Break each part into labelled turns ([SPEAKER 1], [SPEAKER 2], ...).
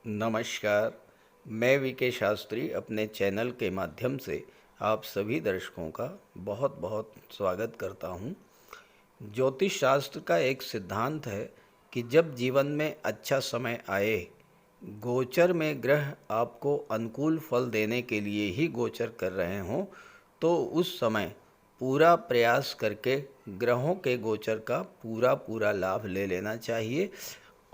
[SPEAKER 1] नमस्कार। मैं वीके शास्त्री अपने चैनल के माध्यम से आप सभी दर्शकों का बहुत बहुत स्वागत करता हूं। ज्योतिष शास्त्र का एक सिद्धांत है कि जब जीवन में अच्छा समय आए, गोचर में ग्रह आपको अनुकूल फल देने के लिए ही गोचर कर रहे हों, तो उस समय पूरा प्रयास करके ग्रहों के गोचर का पूरा पूरा लाभ ले लेना चाहिए।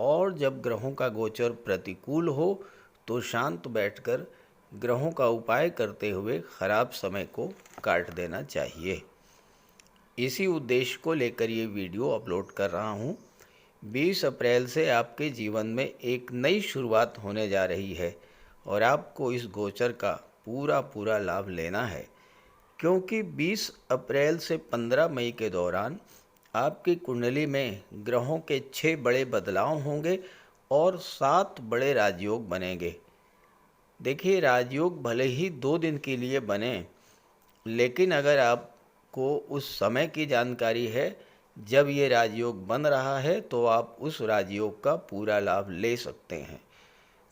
[SPEAKER 1] और जब ग्रहों का गोचर प्रतिकूल हो तो शांत बैठकर ग्रहों का उपाय करते हुए खराब समय को काट देना चाहिए। इसी उद्देश्य को लेकर ये वीडियो अपलोड कर रहा हूँ। 20 अप्रैल से आपके जीवन में एक नई शुरुआत होने जा रही है और आपको इस गोचर का पूरा पूरा लाभ लेना है, क्योंकि 20 अप्रैल से 15 मई के दौरान आपकी कुंडली में ग्रहों के 6 बड़े बदलाव होंगे और 7 बड़े राजयोग बनेंगे। देखिए, राजयोग भले ही 2 दिन के लिए बने, लेकिन अगर आपको उस समय की जानकारी है जब ये राजयोग बन रहा है, तो आप उस राजयोग का पूरा लाभ ले सकते हैं।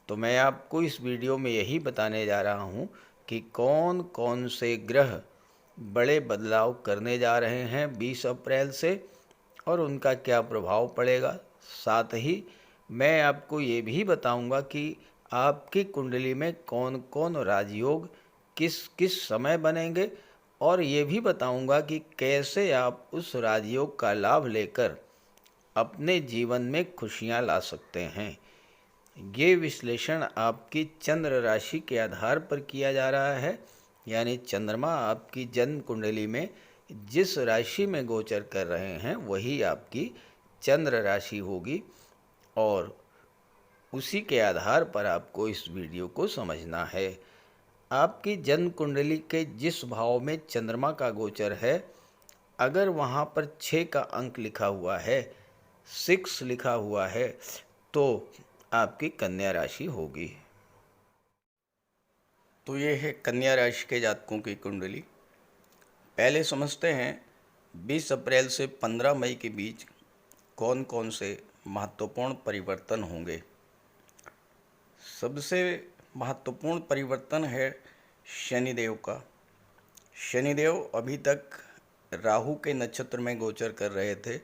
[SPEAKER 1] तो मैं आपको इस वीडियो में यही बताने जा रहा हूँ कि कौन कौन से ग्रह बड़े बदलाव करने जा रहे हैं 20 अप्रैल से और उनका क्या प्रभाव पड़ेगा। साथ ही मैं आपको ये भी बताऊंगा कि आपकी कुंडली में कौन कौन राजयोग किस किस समय बनेंगे, और ये भी बताऊंगा कि कैसे आप उस राजयोग का लाभ लेकर अपने जीवन में खुशियां ला सकते हैं। ये विश्लेषण आपकी चंद्र राशि के आधार पर किया जा रहा है, यानी चंद्रमा आपकी जन्म कुंडली में जिस राशि में गोचर कर रहे हैं वही आपकी चंद्र राशि होगी, और उसी के आधार पर आपको इस वीडियो को समझना है। आपकी जन्म कुंडली के जिस भाव में चंद्रमा का गोचर है, अगर वहाँ पर 6 का अंक लिखा हुआ है, 6 लिखा हुआ है, तो आपकी कन्या राशि होगी। तो ये है कन्या राशि के जातकों की कुंडली। पहले समझते हैं 20 अप्रैल से 15 मई के बीच कौन कौन से महत्वपूर्ण परिवर्तन होंगे। सबसे महत्वपूर्ण परिवर्तन है शनिदेव का। शनिदेव अभी तक राहु के नक्षत्र में गोचर कर रहे थे,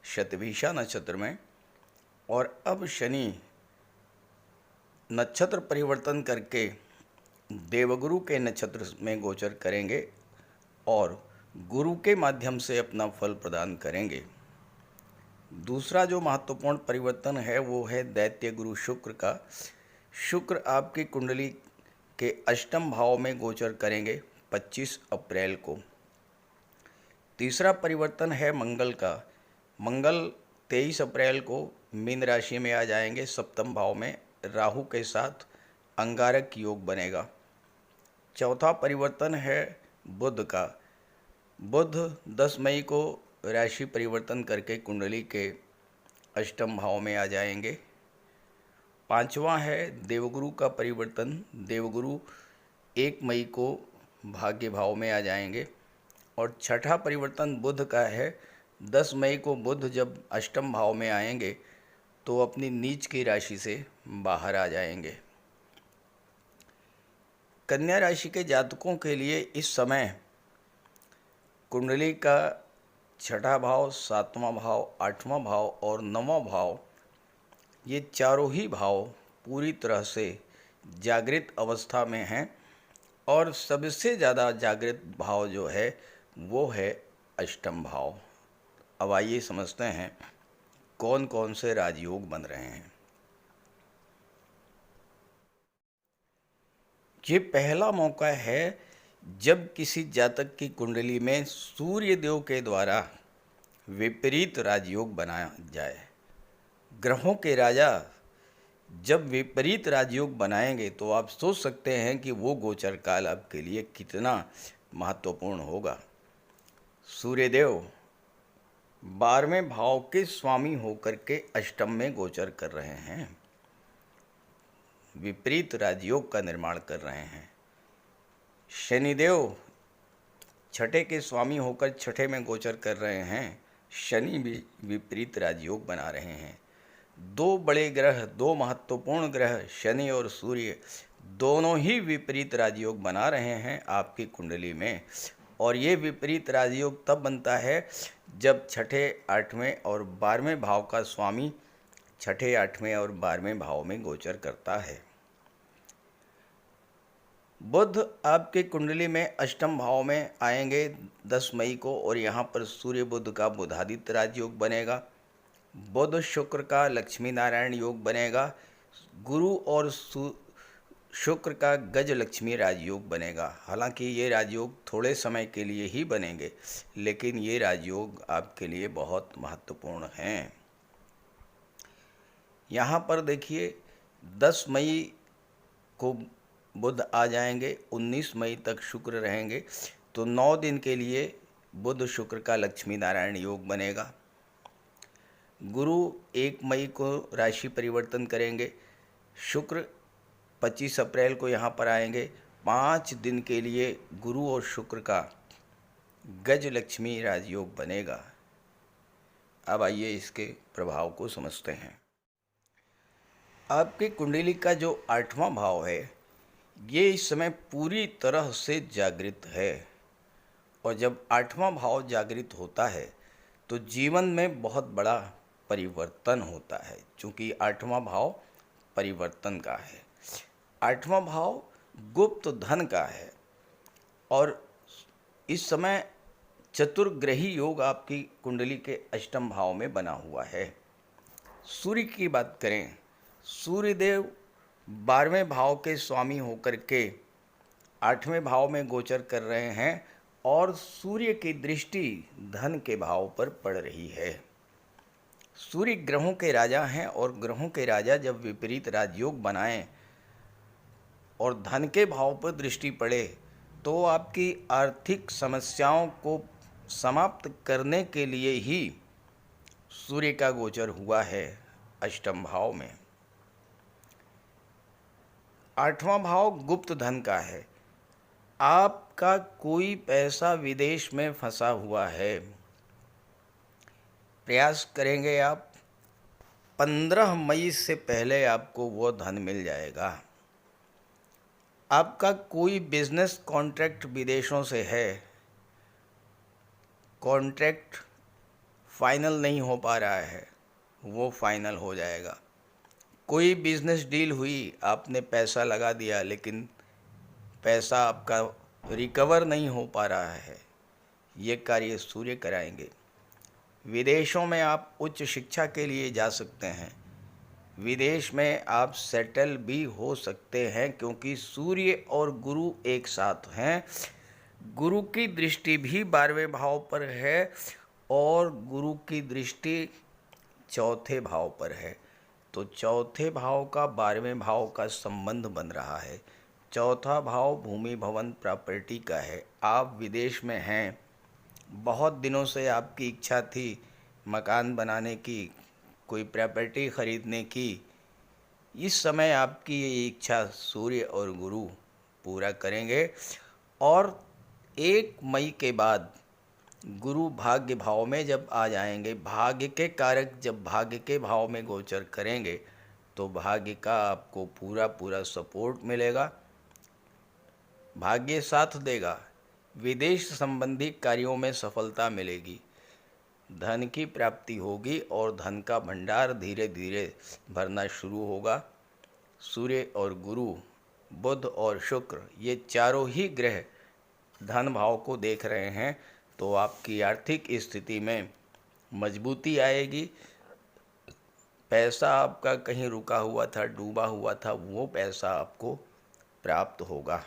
[SPEAKER 1] शतभिषा नक्षत्र में, और अब शनि नक्षत्र परिवर्तन करके देवगुरु के नक्षत्र में गोचर करेंगे और गुरु के माध्यम से अपना फल प्रदान करेंगे। दूसरा जो महत्वपूर्ण परिवर्तन है वो है दैत्य गुरु शुक्र का। शुक्र आपकी कुंडली के अष्टम भाव में गोचर करेंगे 25 अप्रैल को। तीसरा परिवर्तन है मंगल का। मंगल 23 अप्रैल को मीन राशि में आ जाएंगे, सप्तम भाव में राहु के साथ अंगारक योग बनेगा। चौथा परिवर्तन है बुध का। बुध 10 मई को राशि परिवर्तन करके कुंडली के अष्टम भाव में आ जाएंगे। पांचवा है देवगुरु का परिवर्तन। देवगुरु 1 मई को भाग्य भाव में आ जाएंगे। और छठा परिवर्तन बुध का है। 10 मई को बुध जब अष्टम भाव में आएंगे तो अपनी नीच की राशि से बाहर आ जाएंगे। कन्या राशि के जातकों के लिए इस समय कुंडली का छठा भाव, सातवां भाव, आठवां भाव और नौवां भाव, ये चारों ही भाव पूरी तरह से जागृत अवस्था में हैं, और सबसे ज़्यादा जागृत भाव जो है वो है अष्टम भाव। अब आइए समझते हैं कौन कौन से राजयोग बन रहे हैं। ये पहला मौका है जब किसी जातक की कुंडली में सूर्य देव के द्वारा विपरीत राजयोग बनाया जाए। ग्रहों के राजा जब विपरीत राजयोग बनाएंगे तो आप सोच सकते हैं कि वो गोचर काल आपके लिए कितना महत्वपूर्ण होगा। सूर्यदेव 12वें भाव के स्वामी होकर के अष्टम में गोचर कर रहे हैं, विपरीत राजयोग का निर्माण कर रहे हैं। शनिदेव छठे के स्वामी होकर छठे में गोचर कर रहे हैं, शनि भी विपरीत राजयोग बना रहे हैं। दो बड़े ग्रह, दो महत्वपूर्ण ग्रह शनि और सूर्य दोनों ही विपरीत राजयोग बना रहे हैं आपकी कुंडली में। और ये विपरीत राजयोग तब बनता है जब छठे, आठवें और 12वें भाव का स्वामी छठे, आठवें और 12वें भाव में गोचर करता है। बुध आपके कुंडली में अष्टम भाव में आएंगे 10 मई को, और यहाँ पर सूर्य बुध का बुधादित्य राजयोग बनेगा। बुध शुक्र का लक्ष्मी नारायण योग बनेगा। गुरु और शुक्र का गज लक्ष्मी राजयोग बनेगा। हालांकि ये राजयोग थोड़े समय के लिए ही बनेंगे, लेकिन ये राजयोग आपके लिए बहुत महत्वपूर्ण हैं। यहाँ पर देखिए 10 मई को बुध आ जाएंगे, 19 मई तक शुक्र रहेंगे, तो 9 दिन के लिए बुध शुक्र का लक्ष्मी नारायण योग बनेगा। गुरु 1 मई को राशि परिवर्तन करेंगे। शुक्र 25 अप्रैल को यहाँ पर आएंगे। 5 दिन के लिए गुरु और शुक्र का गज लक्ष्मी राजयोग बनेगा। अब आइए इसके प्रभाव को समझते हैं। आपकी कुंडली का जो 8वां भाव है, ये इस समय पूरी तरह से जागृत है। और जब 8वां भाव जागृत होता है तो जीवन में बहुत बड़ा परिवर्तन होता है, क्योंकि 8वां भाव परिवर्तन का है। 8वां भाव गुप्त धन का है। और इस समय चतुर्ग्रही योग आपकी कुंडली के अष्टम भाव में बना हुआ है। सूर्य की बात करें, सूर्यदेव 12वें भाव के स्वामी होकर के 8वें भाव में गोचर कर रहे हैं, और सूर्य की दृष्टि धन के भाव पर पड़ रही है। सूर्य ग्रहों के राजा हैं, और ग्रहों के राजा जब विपरीत राजयोग बनाएं और धन के भाव पर दृष्टि पड़े, तो आपकी आर्थिक समस्याओं को समाप्त करने के लिए ही सूर्य का गोचर हुआ है अष्टम भाव में। 8वां भाव गुप्त धन का है। आपका कोई पैसा विदेश में फंसा हुआ है, प्रयास करेंगे आप, 15 मई से पहले आपको वो धन मिल जाएगा। आपका कोई बिजनेस कॉन्ट्रैक्ट विदेशों से है, कॉन्ट्रैक्ट फाइनल नहीं हो पा रहा है, वो फाइनल हो जाएगा। कोई बिजनेस डील हुई, आपने पैसा लगा दिया, लेकिन पैसा आपका रिकवर नहीं हो पा रहा है, ये कार्य सूर्य कराएंगे। विदेशों में आप उच्च शिक्षा के लिए जा सकते हैं, विदेश में आप सेटल भी हो सकते हैं, क्योंकि सूर्य और गुरु एक साथ हैं। गुरु की दृष्टि भी 12वें भाव पर है, और गुरु की दृष्टि चौथे भाव पर है। तो चौथे भाव का 12वें भाव का संबंध बन रहा है। चौथा भाव भूमि भवन प्रॉपर्टी का है। आप विदेश में हैं, बहुत दिनों से आपकी इच्छा थी मकान बनाने की, कोई प्रॉपर्टी खरीदने की। इस समय आपकी ये इच्छा सूर्य और गुरु पूरा करेंगे। और 1 मई के बाद गुरु भाग्य भाव में जब आ जाएंगे, भाग्य के कारक जब भाग्य के भाव में गोचर करेंगे, तो भाग्य का आपको पूरा पूरा सपोर्ट मिलेगा, भाग्य साथ देगा। विदेश संबंधी कार्यों में सफलता मिलेगी, धन की प्राप्ति होगी, और धन का भंडार धीरे धीरे भरना शुरू होगा। सूर्य और गुरु, बुध और शुक्र, ये चारों ही ग्रह धन भाव को देख रहे हैं, तो आपकी आर्थिक स्थिति में मजबूती आएगी। पैसा आपका कहीं रुका हुआ था, डूबा हुआ था, वो पैसा आपको प्राप्त होगा।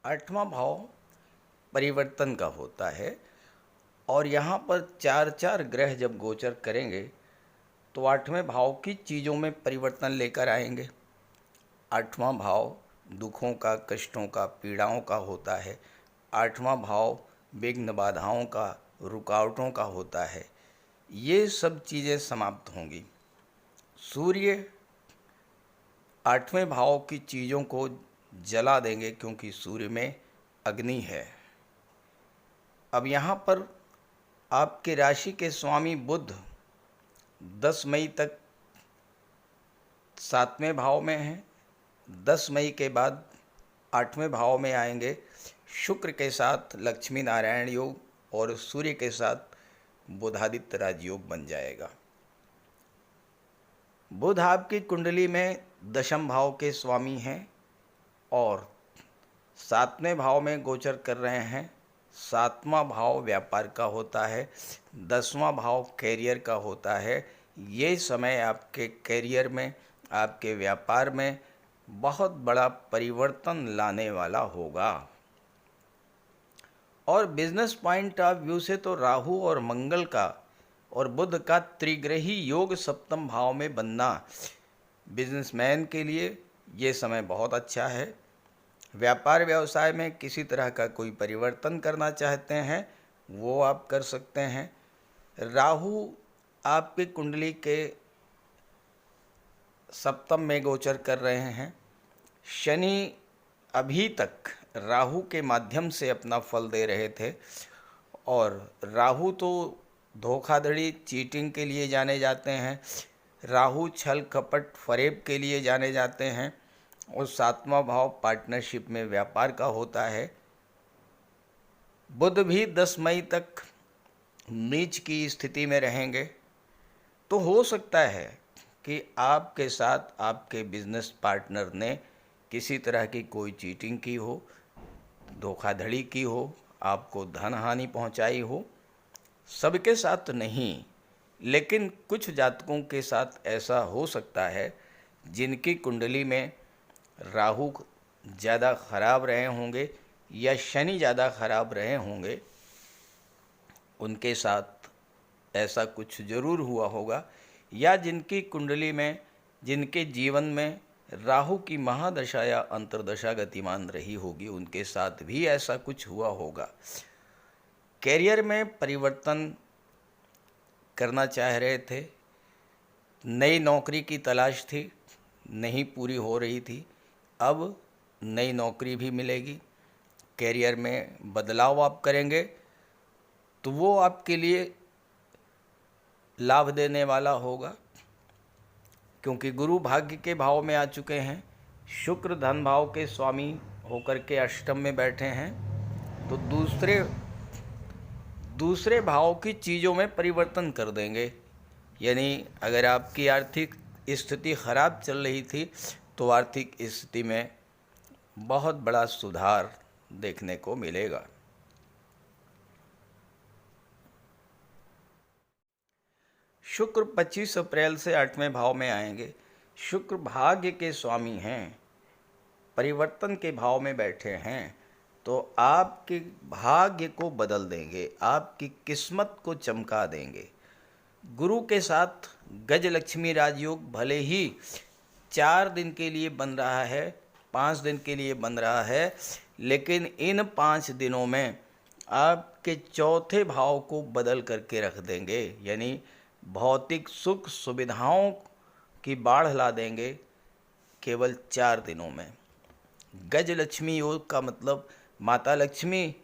[SPEAKER 1] 8वां भाव परिवर्तन का होता है, और यहाँ पर 4 ग्रह जब गोचर करेंगे तो 8वें भाव की चीज़ों में परिवर्तन लेकर आएंगे। 8वां भाव दुखों का, कष्टों का, पीड़ाओं का होता है। 8वां भाव विघ्न बाधाओं का, रुकावटों का होता है। ये सब चीज़ें समाप्त होंगी। सूर्य 8वें भाव की चीज़ों को जला देंगे, क्योंकि सूर्य में अग्नि है। अब यहाँ पर आपकी राशि के स्वामी बुध 10 मई तक 7वें भाव में हैं। 10 मई के बाद 8वें भाव में आएंगे। शुक्र के साथ लक्ष्मी नारायण योग और सूर्य के साथ बुधादित्य राजयोग बन जाएगा। बुध आपकी कुंडली में दशम भाव के स्वामी हैं और 7वें भाव में गोचर कर रहे हैं। 7वां भाव व्यापार का होता है, 10वां भाव कैरियर का होता है। ये समय आपके कैरियर में, आपके व्यापार में बहुत बड़ा परिवर्तन लाने वाला होगा। और बिजनेस पॉइंट ऑफ व्यू से तो राहु और मंगल का और बुध का त्रिग्रही योग 7म भाव में बनना बिजनेसमैन के लिए ये समय बहुत अच्छा है। व्यापार व्यवसाय में किसी तरह का कोई परिवर्तन करना चाहते हैं वो आप कर सकते हैं। राहु आपकी कुंडली के 7म में गोचर कर रहे हैं। शनि अभी तक राहु के माध्यम से अपना फल दे रहे थे और राहु तो धोखाधड़ी, चीटिंग के लिए जाने जाते हैं। राहु छल कपट फरेब के लिए जाने जाते हैं। और 7वां भाव पार्टनरशिप में व्यापार का होता है। बुध भी 10 मई तक नीच की स्थिति में रहेंगे। तो हो सकता है कि आपके साथ आपके बिजनेस पार्टनर ने किसी तरह की कोई चीटिंग की हो, धोखाधड़ी की हो, आपको धन हानि पहुंचाई हो। सबके साथ नहीं, लेकिन कुछ जातकों के साथ ऐसा हो सकता है जिनकी कुंडली में राहु ज़्यादा खराब रहे होंगे या शनि ज़्यादा खराब रहे होंगे, उनके साथ ऐसा कुछ ज़रूर हुआ होगा। या जिनकी कुंडली में, जिनके जीवन में राहु की महादशा या अंतर्दशा गतिमान रही होगी, उनके साथ भी ऐसा कुछ हुआ होगा। कैरियर में परिवर्तन करना चाह रहे थे, नई नौकरी की तलाश थी, नहीं पूरी हो रही थी, अब नई नौकरी भी मिलेगी। कैरियर में बदलाव आप करेंगे तो वो आपके लिए लाभ देने वाला होगा, क्योंकि गुरु भाग्य के भाव में आ चुके हैं। शुक्र धन भाव के स्वामी होकर के अष्टम में बैठे हैं, तो दूसरे भाव की चीज़ों में परिवर्तन कर देंगे। यानी अगर आपकी आर्थिक स्थिति खराब चल रही थी तो आर्थिक स्थिति में बहुत बड़ा सुधार देखने को मिलेगा। शुक्र 25 अप्रैल से 8वें भाव में आएंगे। शुक्र भाग्य के स्वामी हैं, परिवर्तन के भाव में बैठे हैं, तो आपके भाग्य को बदल देंगे, आपकी किस्मत को चमका देंगे। गुरु के साथ गजलक्ष्मी राजयोग भले ही 4 दिन के लिए बन रहा है, 5 दिन के लिए बन रहा है, लेकिन इन 5 दिनों में आपके चौथे भाव को बदल करके रख देंगे। यानी भौतिक सुख सुविधाओं की बाढ़ ला देंगे केवल 4 दिनों में। गजलक्ष्मी योग का मतलब माता लक्ष्मी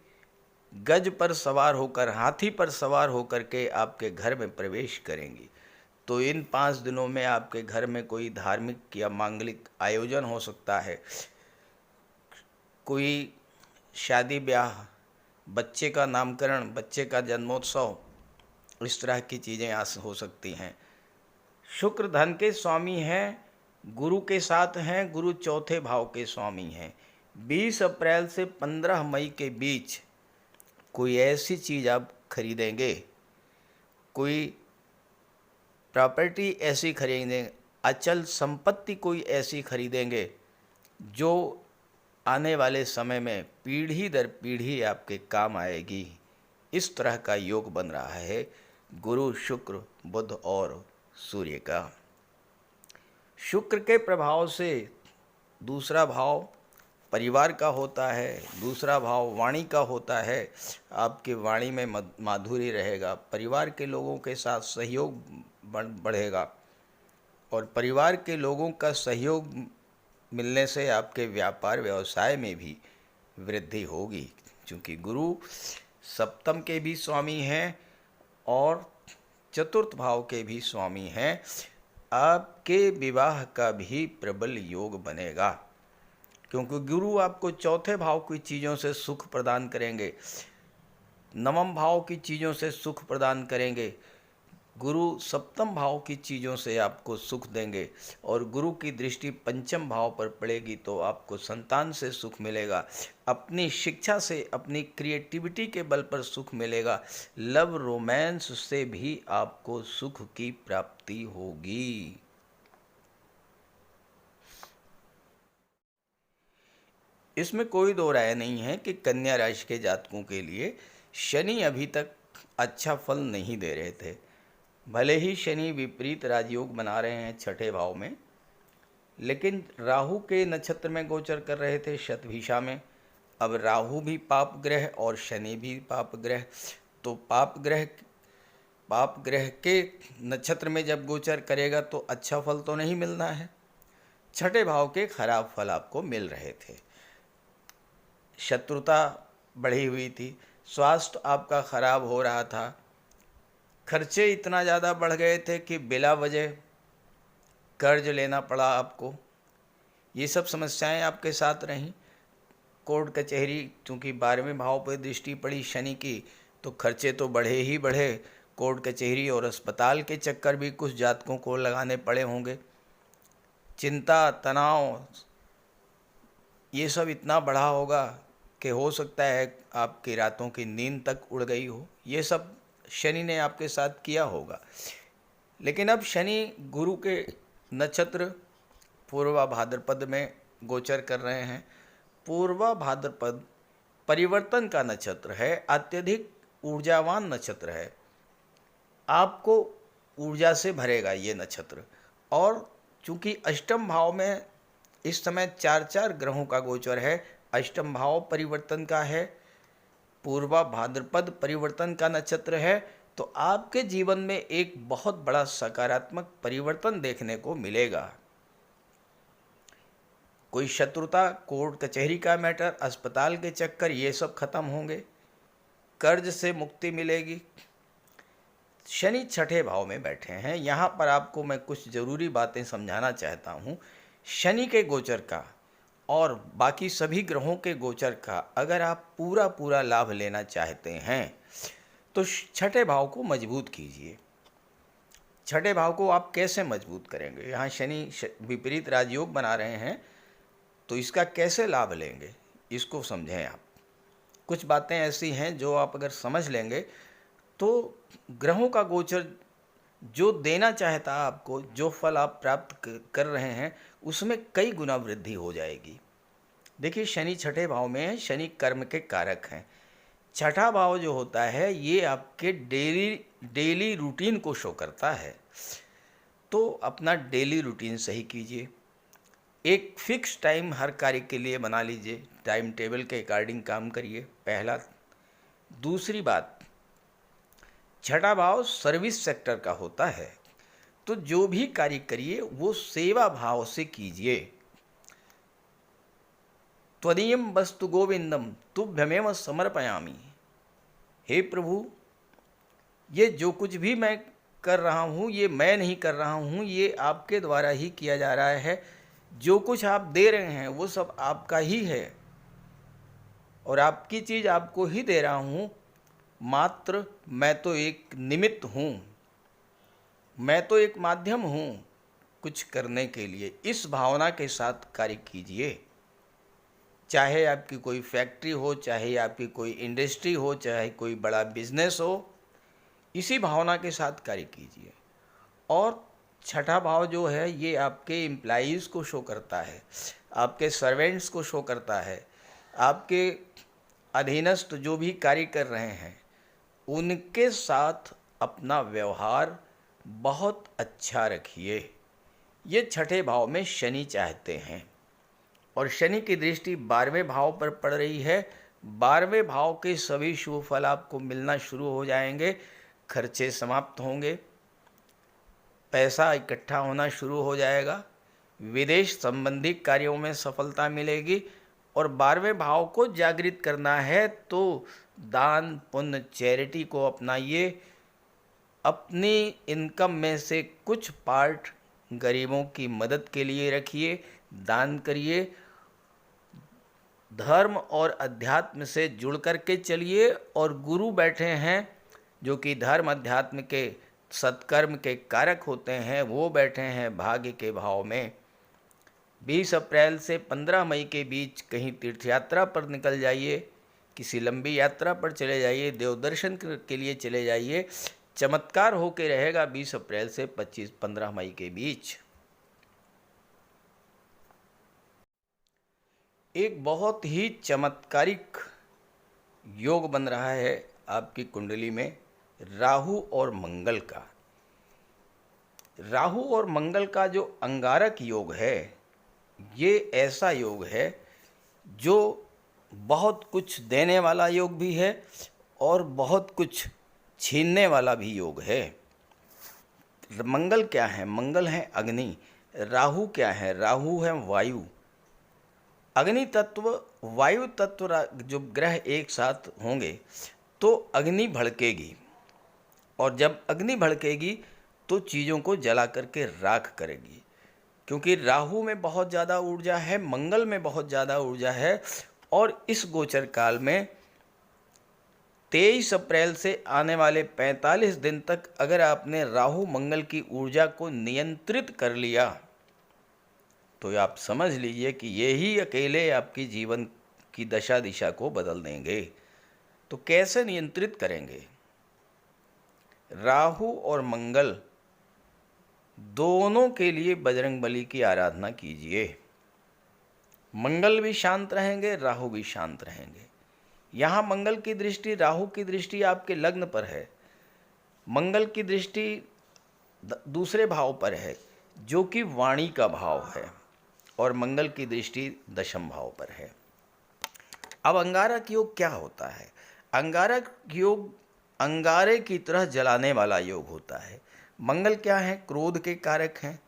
[SPEAKER 1] गज पर सवार होकर, हाथी पर सवार होकर के आपके घर में प्रवेश करेंगी। तो इन 5 दिनों में आपके घर में कोई धार्मिक या मांगलिक आयोजन हो सकता है, कोई शादी ब्याह, बच्चे का नामकरण, बच्चे का जन्मोत्सव, इस तरह की चीज़ें हो सकती हैं। शुक्र धन के स्वामी हैं, गुरु के साथ हैं, गुरु चौथे भाव के स्वामी हैं। 20 अप्रैल से 15 मई के बीच कोई ऐसी चीज़ आप खरीदेंगे, कोई प्रॉपर्टी ऐसी खरीदेंगे, अचल संपत्ति कोई ऐसी खरीदेंगे जो आने वाले समय में पीढ़ी दर पीढ़ी आपके काम आएगी। इस तरह का योग बन रहा है गुरु, शुक्र, बुध और सूर्य का। शुक्र के प्रभाव से दूसरा भाव परिवार का होता है, दूसरा भाव वाणी का होता है। आपकी वाणी में माधुर्य रहेगा, परिवार के लोगों के साथ सहयोग बढ़ेगा और परिवार के लोगों का सहयोग मिलने से आपके व्यापार व्यवसाय में भी वृद्धि होगी, क्योंकि गुरु सप्तम के भी स्वामी हैं और चतुर्थ भाव के भी स्वामी हैं। आपके विवाह का भी प्रबल योग बनेगा, क्योंकि गुरु आपको चौथे भाव की चीज़ों से सुख प्रदान करेंगे, नवम भाव की चीज़ों से सुख प्रदान करेंगे, गुरु सप्तम भाव की चीज़ों से आपको सुख देंगे, और गुरु की दृष्टि पंचम भाव पर पड़ेगी तो आपको संतान से सुख मिलेगा, अपनी शिक्षा से, अपनी क्रिएटिविटी के बल पर सुख मिलेगा, लव रोमांस से भी आपको सुख की प्राप्ति होगी। इसमें कोई दो राय नहीं है कि कन्या राशि के जातकों के लिए शनि अभी तक अच्छा फल नहीं दे रहे थे। भले ही शनि विपरीत राजयोग बना रहे हैं छठे भाव में, लेकिन राहु के नक्षत्र में गोचर कर रहे थे शतभिषा में। अब राहु भी पाप ग्रह और शनि भी पाप ग्रह, तो पाप ग्रह के नक्षत्र में जब गोचर करेगा तो अच्छा फल तो नहीं मिलना है। छठे भाव के खराब फल आपको मिल रहे थे। शत्रुता बढ़ी हुई थी, स्वास्थ्य आपका खराब हो रहा था, खर्चे इतना ज़्यादा बढ़ गए थे कि बिला वजह कर्ज लेना पड़ा आपको। ये सब समस्याएं आपके साथ रहीं। कोर्ट कचहरी, चूँकि 12वें भाव पर दृष्टि पड़ी शनि की, तो खर्चे तो बढ़े ही बढ़े। कोर्ट कचहरी और अस्पताल के चक्कर भी कुछ जातकों को लगाने पड़े होंगे। चिंता, तनाव, ये सब इतना बढ़ा होगा कि हो सकता है आपकी रातों की नींद तक उड़ गई हो। ये सब शनि ने आपके साथ किया होगा। लेकिन अब शनि गुरु के नक्षत्र पूर्वा भाद्रपद में गोचर कर रहे हैं। पूर्वा भाद्रपद परिवर्तन का नक्षत्र है, अत्यधिक ऊर्जावान नक्षत्र है। आपको ऊर्जा से भरेगा ये नक्षत्र। और चूँकि अष्टम भाव में इस समय 4 ग्रहों का गोचर है, अष्टम भाव परिवर्तन का है, पूर्वा भाद्रपद परिवर्तन का नक्षत्र है, तो आपके जीवन में एक बहुत बड़ा सकारात्मक परिवर्तन देखने को मिलेगा। कोई शत्रुता, कोर्ट कचहरी का मैटर, अस्पताल के चक्कर, ये सब खत्म होंगे। कर्ज से मुक्ति मिलेगी। शनि छठे भाव में बैठे हैं। यहाँ पर आपको मैं कुछ ज़रूरी बातें समझाना चाहता हूँ। शनि के गोचर का और बाकी सभी ग्रहों के गोचर का अगर आप पूरा लाभ लेना चाहते हैं तो छठे भाव को मजबूत कीजिए। छठे भाव को आप कैसे मजबूत करेंगे? यहाँ शनि विपरीत राजयोग बना रहे हैं, तो इसका कैसे लाभ लेंगे, इसको समझें आप। कुछ बातें ऐसी हैं जो आप अगर समझ लेंगे तो ग्रहों का गोचर जो देना चाहता आपको, जो फल आप प्राप्त कर रहे हैं, उसमें कई गुना वृद्धि हो जाएगी। देखिए, शनि छठे भाव में है, शनि कर्म के कारक हैं। छठा भाव जो होता है ये आपके डेली रूटीन को शो करता है। तो अपना डेली रूटीन सही कीजिए। एक फिक्स टाइम हर कार्य के लिए बना लीजिए, टाइम टेबल के अकॉर्डिंग काम करिए, पहला। दूसरी बात, छठा भाव सर्विस सेक्टर का होता है, तो जो भी कार्य करिए वो सेवा भाव से कीजिए। त्वदीयम वस्तु गोविंदम तुभ्यमेव समर्पयामि। हे प्रभु, ये जो कुछ भी मैं कर रहा हूँ ये मैं नहीं कर रहा हूँ, ये आपके द्वारा ही किया जा रहा है। जो कुछ आप दे रहे हैं वो सब आपका ही है और आपकी चीज़ आपको ही दे रहा हूँ। मात्र मैं तो एक निमित्त हूँ, मैं तो एक माध्यम हूँ कुछ करने के लिए। इस भावना के साथ कार्य कीजिए। चाहे आपकी कोई फैक्ट्री हो, चाहे आपकी कोई इंडस्ट्री हो, चाहे कोई बड़ा बिजनेस हो, इसी भावना के साथ कार्य कीजिए। और छठा भाव जो है ये आपके एम्प्लॉइज़ को शो करता है, आपके सर्वेंट्स को शो करता है, आपके अधीनस्थ जो भी कार्य कर रहे हैं उनके साथ अपना व्यवहार बहुत अच्छा रखिए। ये छठे भाव में शनि चाहते हैं। और शनि की दृष्टि 12वें भाव पर पड़ रही है। 12वें भाव के सभी शुभ फल आपको मिलना शुरू हो जाएंगे। खर्चे समाप्त होंगे, पैसा इकट्ठा होना शुरू हो जाएगा, विदेश संबंधी कार्यों में सफलता मिलेगी। और 12वें भाव को जागृत करना है तो दान पुण्य चैरिटी को अपनाइए। अपनी इनकम में से कुछ पार्ट गरीबों की मदद के लिए रखिए, दान करिए। धर्म और अध्यात्म से जुड़ कर के चलिए, और गुरु बैठे हैं जो कि धर्म अध्यात्म के सत्कर्म के कारक होते हैं, वो बैठे हैं भाग्य के भाव में। 20 अप्रैल से 15 मई के बीच कहीं तीर्थ यात्रा पर निकल जाइए, किसी लंबी यात्रा पर चले जाइए, देव दर्शन के लिए चले जाइए। चमत्कार होके रहेगा 20 अप्रैल से 15 मई के बीच। एक बहुत ही चमत्कारिक योग बन रहा है आपकी कुंडली में राहु और मंगल का। राहु और मंगल का जो अंगारक योग है, ये ऐसा योग है जो बहुत कुछ देने वाला योग भी है और बहुत कुछ छीनने वाला भी योग है। मंगल क्या है? मंगल है अग्नि। राहु क्या है? राहु है वायु। अग्नि तत्व वायु तत्व जो ग्रह एक साथ होंगे तो अग्नि भड़केगी, और जब अग्नि भड़केगी तो चीज़ों को जला करके राख करेगी। क्योंकि राहु में बहुत ज़्यादा ऊर्जा है, मंगल में बहुत ज़्यादा ऊर्जा है, और इस गोचर काल में 23 अप्रैल से आने वाले 45 दिन तक अगर आपने राहु मंगल की ऊर्जा को नियंत्रित कर लिया तो आप समझ लीजिए कि ये ही अकेले आपकी जीवन की दशा दिशा को बदल देंगे। तो कैसे नियंत्रित करेंगे? राहु और मंगल दोनों के लिए बजरंगबली की आराधना कीजिए। मंगल भी शांत रहेंगे, राहु भी शांत रहेंगे। यहाँ मंगल की दृष्टि, राहु की दृष्टि आपके लग्न पर है, मंगल की दृष्टि दूसरे भाव पर है जो कि वाणी का भाव है, और मंगल की दृष्टि दशम भाव पर है। अब अंगारक योग क्या होता है? अंगारक योग अंगारे की तरह जलाने वाला योग होता है। मंगल क्या है? क्रोध के कारक हैं,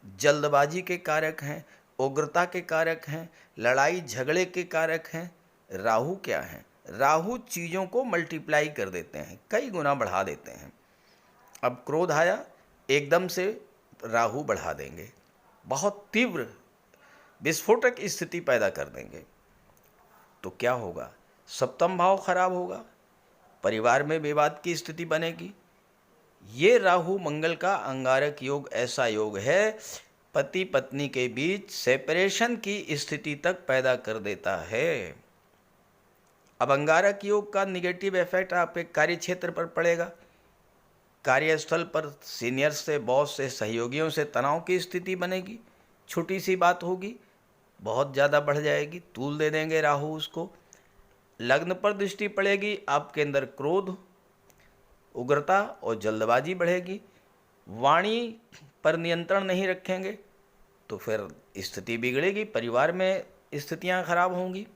[SPEAKER 1] जल्दबाजी के कारक हैं, उग्रता के कारक हैं, लड़ाई झगड़े के कारक हैं। राहु क्या है? राहु चीज़ों को मल्टीप्लाई कर देते हैं, कई गुना बढ़ा देते हैं। अब क्रोध आया, एकदम से राहु बढ़ा देंगे, बहुत तीव्र विस्फोटक स्थिति पैदा कर देंगे। तो क्या होगा? सप्तम भाव खराब होगा, परिवार में विवाद की स्थिति बनेगी। ये राहु मंगल का अंगारक योग ऐसा योग है, पति पत्नी के बीच सेपरेशन की स्थिति तक पैदा कर देता है। अब अंगारक योग का निगेटिव इफेक्ट आपके कार्य क्षेत्र पर पड़ेगा। कार्यस्थल पर सीनियर्स से, बॉस से, सहयोगियों से तनाव की स्थिति बनेगी। छोटी सी बात होगी, बहुत ज़्यादा बढ़ जाएगी, तूल दे देंगे राहु उसको। लग्न पर दृष्टि पड़ेगी, आपके अंदर क्रोध, उग्रता और जल्दबाजी बढ़ेगी। वाणी पर नियंत्रण नहीं रखेंगे तो फिर स्थिति बिगड़ेगी, परिवार में स्थितियां खराब होंगी।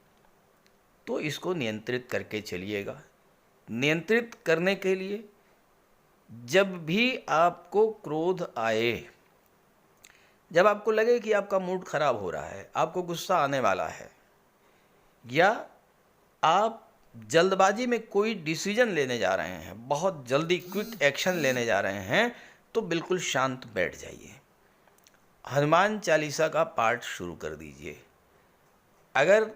[SPEAKER 1] तो इसको नियंत्रित करके चलिएगा। नियंत्रित करने के लिए जब भी आपको क्रोध आए, जब आपको लगे कि आपका मूड खराब हो रहा है, आपको गुस्सा आने वाला है, या आप जल्दबाजी में कोई डिसीजन लेने जा रहे हैं, बहुत जल्दी क्विक एक्शन लेने जा रहे हैं, तो बिल्कुल शांत बैठ जाइए। हनुमान चालीसा का पाठ शुरू कर दीजिए। अगर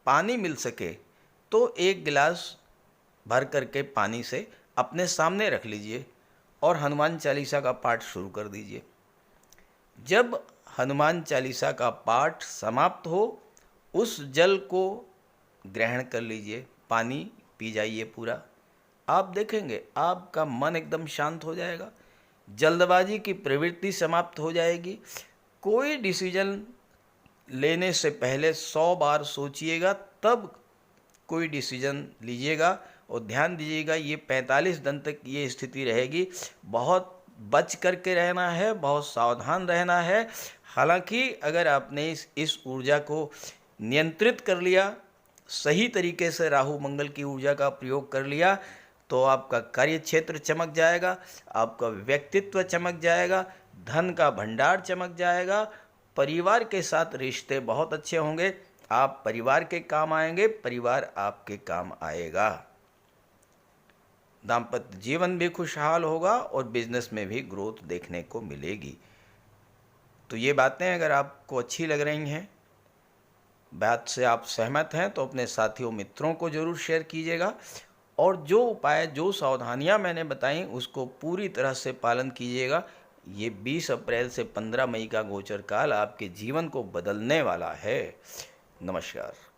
[SPEAKER 1] पानी मिल सके तो 1 गिलास भर करके पानी से अपने सामने रख लीजिए और हनुमान चालीसा का पाठ शुरू कर दीजिए। जब हनुमान चालीसा का पाठ समाप्त हो, उस जल को ग्रहण कर लीजिए, पानी पी जाइए पूरा। आप देखेंगे आपका मन एकदम शांत हो जाएगा, जल्दबाजी की प्रवृत्ति समाप्त हो जाएगी। कोई डिसीजन लेने से पहले 100 बार सोचिएगा, तब कोई डिसीजन लीजिएगा। और ध्यान दीजिएगा, ये 45 दिन तक ये स्थिति रहेगी। बहुत बच करके रहना है, बहुत सावधान रहना है। हालांकि अगर आपने इस ऊर्जा को नियंत्रित कर लिया, सही तरीके से राहु मंगल की ऊर्जा का प्रयोग कर लिया, तो आपका कार्य क्षेत्र चमक जाएगा, आपका व्यक्तित्व चमक जाएगा, धन का भंडार चमक जाएगा, परिवार के साथ रिश्ते बहुत अच्छे होंगे, आप परिवार के काम आएंगे, परिवार आपके काम आएगा। दाम्पत्य जीवन भी खुशहाल होगा और बिजनेस में भी ग्रोथ देखने को मिलेगी। तो ये बातें अगर आपको अच्छी लग रही हैं, बात से आप सहमत हैं, तो अपने साथियों मित्रों को ज़रूर शेयर कीजिएगा और जो उपाय, जो सावधानियां मैंने बताई उसको पूरी तरह से पालन कीजिएगा। ये 20 अप्रैल से 15 मई का गोचर काल आपके जीवन को बदलने वाला है। नमस्कार।